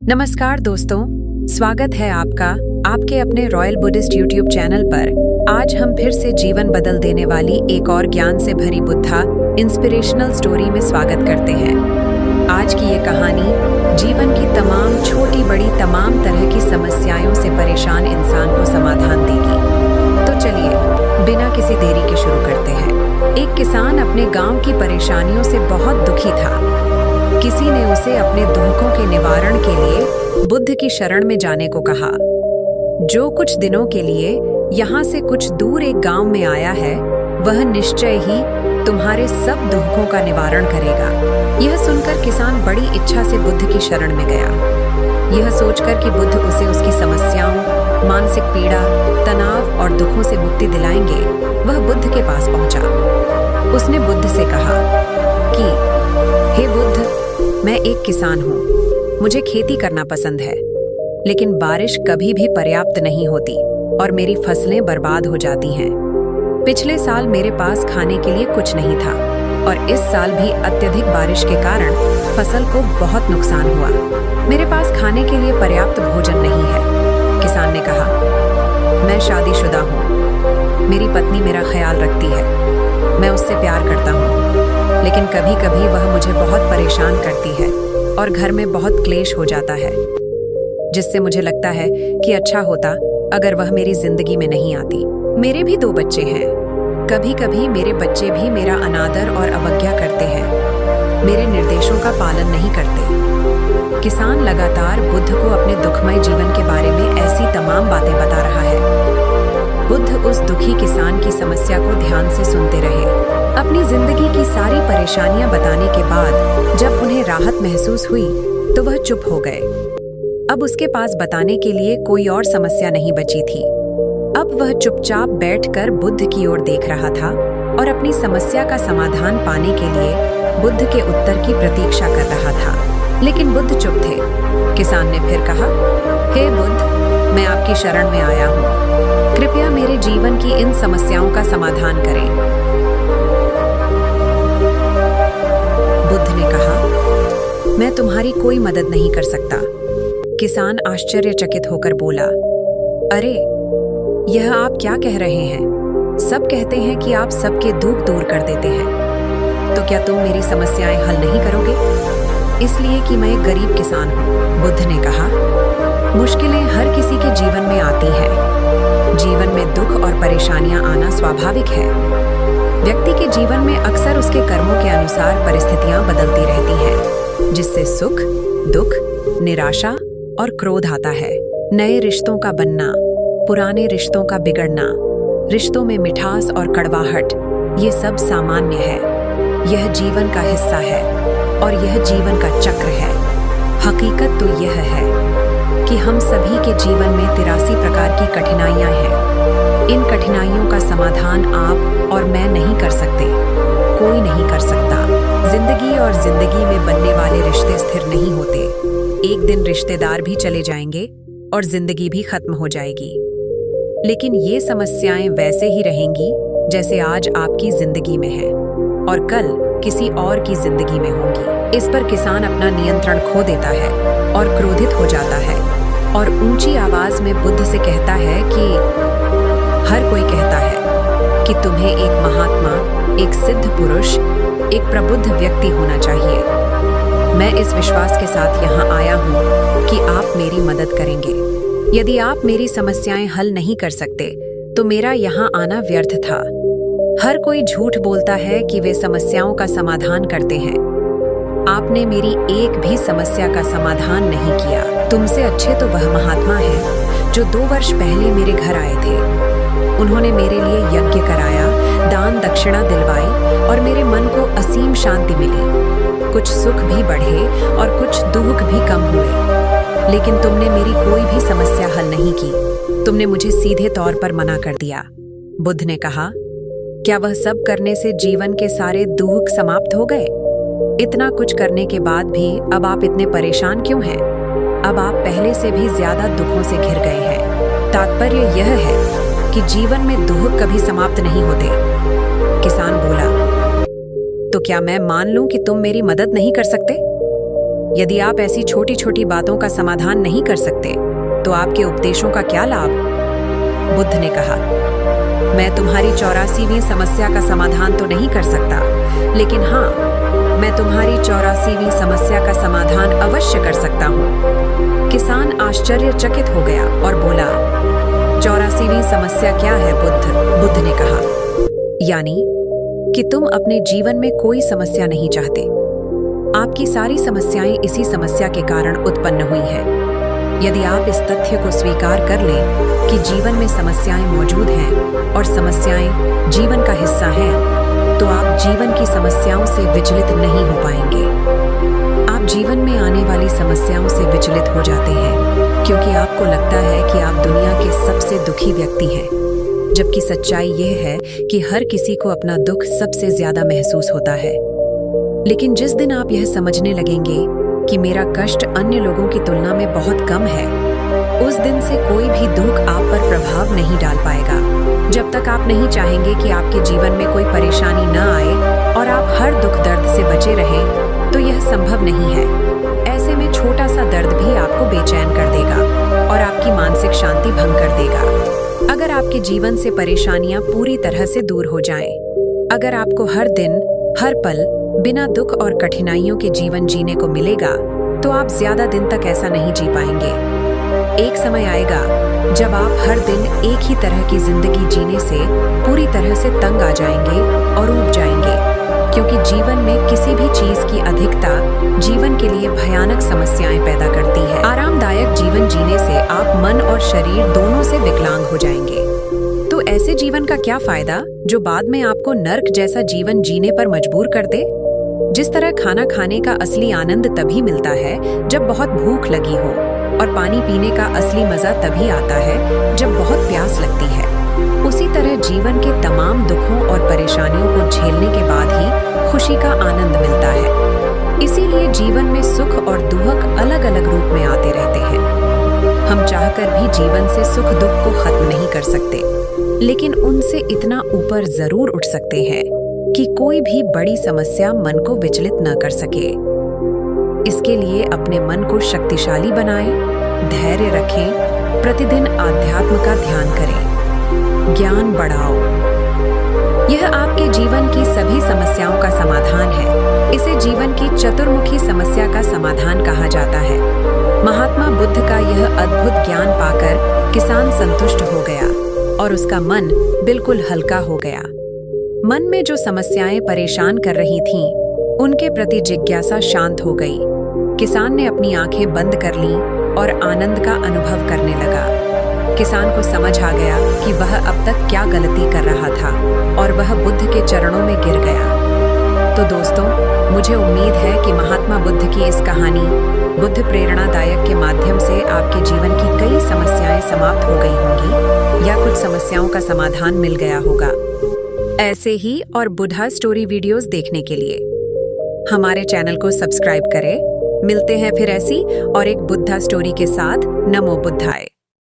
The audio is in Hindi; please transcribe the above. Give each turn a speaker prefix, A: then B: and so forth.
A: नमस्कार दोस्तों, स्वागत है आपका आपके अपने रॉयल बुद्धिस्ट यूट्यूब चैनल पर। आज हम फिर से जीवन बदल देने वाली एक और ज्ञान से भरी बुद्धा इंस्पिरेशनल स्टोरी में स्वागत करते हैं। आज की ये कहानी जीवन की तमाम छोटी बड़ी तमाम तरह की समस्याओं से परेशान इंसान को समाधान देगी। तो चलिए बिना किसी देरी के शुरू करते हैं। एक किसान अपने गांव की परेशानियों से बहुत दुखी था। किसी ने उसे अपने दुखों के निवारण के लिए बुद्ध की शरण में जाने को कहा, जो कुछ दिनों के लिए यहाँ से कुछ दूर एक गांव में आया है, वह निश्चय ही तुम्हारे सब दुखों का निवारण करेगा। यह सुनकर किसान बड़ी इच्छा से बुद्ध की शरण में गया। यह सोचकर कि बुद्ध उसे उसकी समस्याओं, मानसिक पीड़ा, तनाव और दुखों से मुक्ति दिलाएंगे, वह बुद्ध के पास पहुंचा। उसने बुद्ध से कहा कि हे बुद्ध, मैं एक किसान हूँ। मुझे खेती करना पसंद है, लेकिन बारिश कभी भी पर्याप्त नहीं होती और मेरी फसलें बर्बाद हो जाती हैं। पिछले साल मेरे पास खाने के लिए कुछ नहीं था और इस साल भी अत्यधिक बारिश के कारण फसल को बहुत नुकसान हुआ। मेरे पास खाने के लिए पर्याप्त भोजन नहीं है। किसान ने कहा, मैं शादीशुदा हूँ। मेरी पत्नी मेरा ख्याल रखती है। मैं उससे प्यार करता हूँ, लेकिन कभी कभी वह मुझे बहुत परेशान करती है और घर में बहुत क्लेश हो जाता है, जिससे मुझे लगता है कि अच्छा होता अगर वह मेरी जिंदगी में नहीं आती। मेरे भी 2 बच्चे हैं। कभी कभी मेरे बच्चे भी मेरा अनादर और अवज्ञा करते हैं, मेरे निर्देशों का पालन नहीं करते। किसान लगातार बुद्ध को अपने दुखमय जीवन के बारे में ऐसी तमाम बातें बता रहा है। बुद्ध उस दुखी किसान की समस्या को ध्यान से सुनते रहे। अपनी जिंदगी की सारी परेशानियां बताने के बाद जब उन्हें राहत महसूस हुई तो वह चुप हो गए। अब उसके पास बताने के लिए कोई और समस्या नहीं बची थी। अब वह चुपचाप बैठकर बुद्ध की ओर देख रहा था और अपनी समस्या का समाधान पाने के लिए बुद्ध के उत्तर की प्रतीक्षा कर रहा था। लेकिन बुद्ध चुप थे। किसान ने फिर कहा, हे बुद्ध, मैं आपकी शरण में आया हूँ। कृपया मेरे जीवन की इन समस्याओं का समाधान करें। बुद्ध ने कहा, मैं तुम्हारी कोई मदद नहीं कर सकता। किसान आश्चर्यचकित होकर बोला, अरे, यह आप क्या कह रहे हैं? सब कहते हैं कि आप सबके दुख दूर कर देते हैं, तो क्या तुम मेरी समस्याएं हल नहीं करोगे? इसलिए कि मैं एक गरीब किसान हूँ। बुद्ध ने कहा, मुश्किलें हर किसी के जीवन में आती हैं। जीवन में दुख और परेशानियां आना स्वाभाविक है। व्यक्ति के जीवन में अक्सर उसके कर्मों के अनुसार परिस्थितियां बदलती रहती हैं, जिससे सुख, दुख, निराशा और क्रोध आता है। नए रिश्तों का बनना, पुराने रिश्तों का बिगड़ना, रिश्तों में मिठास और कड़वाहट, ये सब सामान्य है। यह जीवन का हिस्सा है और यह जीवन का चक्र है। हकीकत तो यह है कि हम सभी के जीवन में 83 प्रकार की कठिनाइयां हैं। इन कठिनाइयों का समाधान आप और मैं नहीं कर सकते, कोई नहीं कर सकता। जिंदगी और जिंदगी में बनने वाले रिश्ते स्थिर नहीं होते। एक दिन रिश्तेदार भी चले जाएंगे और जिंदगी भी खत्म हो जाएगी। लेकिन ये समस्याएं वैसे ही रहेंगी जैसे आज आपकी जिंदगी में है और कल किसी और की जिंदगी में होंगी। इस पर किसान अपना नियंत्रण खो देता है और क्रोधित हो जाता है और ऊंची आवाज में बुद्ध से कहता है कि हर कोई कहता है कि तुम्हें एक महात्मा, एक सिद्ध पुरुष, एक प्रबुद्ध व्यक्ति होना चाहिए। मैं इस विश्वास के साथ यहाँ आया हूँ कि आप मेरी मदद करेंगे। यदि आप मेरी समस्याएं हल नहीं कर सकते तो मेरा यहाँ आना व्यर्थ था। हर कोई झूठ बोलता है कि वे समस्याओं का समाधान करते हैं। आपने मेरी एक भी समस्या का समाधान नहीं किया। तुमसे अच्छे तो वह महात्मा है जो 2 वर्ष पहले मेरे घर आए थे। उन्होंने मेरे लिए यज्ञ कराया, दान दक्षिणा दिलवाई और मेरे मन को असीम शांति मिली। कुछ सुख भी बढ़े और कुछ दुख भी कम हुए। लेकिन तुमने मेरी कोई भी समस्या हल नहीं की। तुमने मुझे सीधे तौर पर मना कर दिया। बुद्ध ने कहा, क्या वह सब करने से जीवन के सारे दुख समाप्त हो गए? इतना कुछ करने के बाद भी अब आप इतने परेशान क्यों हैं? अब आप पहले से भी ज्यादा दुखों से घिर गए हैं। तात्पर्य यह है कि जीवन में दुख कभी समाप्त नहीं होते। किसान बोला, तो क्या मैं मान लूं कि तुम मेरी मदद नहीं कर सकते? यदि आप ऐसी छोटी छोटी बातों का समाधान नहीं कर सकते तो आपके उपदेशों का क्या लाभ? बुद्ध ने कहा, मैं तुम्हारी 84वीं समस्या का समाधान तो नहीं कर सकता, लेकिन हाँ, मैं तुम्हारी 84वीं समस्या का समाधान अवश्य कर सकता हूँ। किसान आश्चर्यचकित हो गया और बोला, 84वीं समस्या क्या है बुद्ध ने कहा, यानी कि तुम अपने जीवन में कोई समस्या नहीं चाहते। आपकी सारी समस्याएं इसी समस्या के कारण उत्पन्न हुई है। यदि आप इस तथ्य को स्वीकार कर लें कि जीवन में समस्याएं मौजूद हैं और समस्याएं जीवन का हिस्सा हैं, तो आप जीवन की समस्याओं से विचलित नहीं हो पाएंगे। आप जीवन में आने वाली समस्याओं से विचलित हो जाते हैं क्योंकि आपको लगता है कि आप दुनिया के सबसे दुखी व्यक्ति हैं, जबकि सच्चाई यह है कि हर किसी को अपना दुख सबसे ज्यादा महसूस होता है। लेकिन जिस दिन आप यह समझने लगेंगे कि मेरा कष्ट अन्य लोगों की तुलना में बहुत कम है, उस दिन से कोई भी दुख आप पर प्रभाव नहीं डाल पाएगा। जब तक आप नहीं चाहेंगे कि आपके जीवन में कोई परेशानी न आए और आप हर दुख दर्द से बचे रहें, तो यह संभव नहीं है। ऐसे में छोटा सा दर्द भी आपको बेचैन कर देगा और आपकी मानसिक शांति भंग कर देगा। अगर आपके जीवन से परेशानियां पूरी तरह से दूर हो जाएं, अगर आपको हर दिन, हर पल बिना दुख और कठिनाइयों के जीवन जीने को मिलेगा, तो आप ज्यादा दिन तक ऐसा नहीं जी पाएंगे। एक समय आएगा जब आप हर दिन एक ही तरह की जिंदगी जीने से पूरी तरह से तंग आ जाएंगे और ऊब जाएंगे, क्योंकि जीवन में किसी भी चीज की अधिकता जीवन के लिए भयानक समस्याएं पैदा करती है। आरामदायक जीवन जीने से आप मन और शरीर दोनों से विकलांग हो जाएंगे। तो ऐसे जीवन का क्या फायदा जो बाद में आपको नर्क जैसा जीवन जीने पर मजबूर कर दे? जिस तरह खाना खाने का असली आनंद तभी मिलता है जब बहुत भूख लगी हो, और पानी पीने का असली मजा तभी आता है जब बहुत प्यास लगती है, उसी तरह जीवन के तमाम दुखों और परेशानियों को झेलने के बाद ही खुशी का आनंद मिलता है। इसीलिए जीवन में सुख और दुख अलग अलग रूप में आते रहते हैं। हम चाहकर भी जीवन से सुख दुख को खत्म नहीं कर सकते, लेकिन उनसे इतना ऊपर जरूर उठ सकते हैं कि कोई भी बड़ी समस्या मन को विचलित न कर सके। इसके लिए अपने मन को शक्तिशाली बनाएं, धैर्य रखें, प्रतिदिन आध्यात्म का ध्यान करें, ज्ञान बढ़ाओ। यह आपके जीवन की सभी समस्याओं का समाधान है। इसे जीवन की चतुर्मुखी समस्या का समाधान कहा जाता है। महात्मा बुद्ध का यह अद्भुत ज्ञान पाकर किसान संतुष्ट हो गया और उसका मन बिल्कुल हल्का हो गया। मन में जो समस्याएं परेशान कर रही थीं, उनके प्रति जिज्ञासा शांत हो गई। किसान ने अपनी आंखें बंद कर लीं और आनंद का अनुभव करने लगा। किसान को समझ आ गया कि वह अब तक क्या गलती कर रहा था और वह बुद्ध के चरणों में गिर गया। तो दोस्तों, मुझे उम्मीद है कि महात्मा बुद्ध की इस कहानी, बुद्ध प्रेरणादायक के माध्यम से आपके जीवन की कई समस्याएं समाप्त हो गई होंगी या कुछ समस्याओं का समाधान मिल गया होगा। ऐसे ही और बुद्धा स्टोरी वीडियोस देखने के लिए हमारे चैनल को सब्सक्राइब करें। मिलते हैं फिर ऐसी और एक बुद्धा स्टोरी के साथ। नमो बुद्धाय।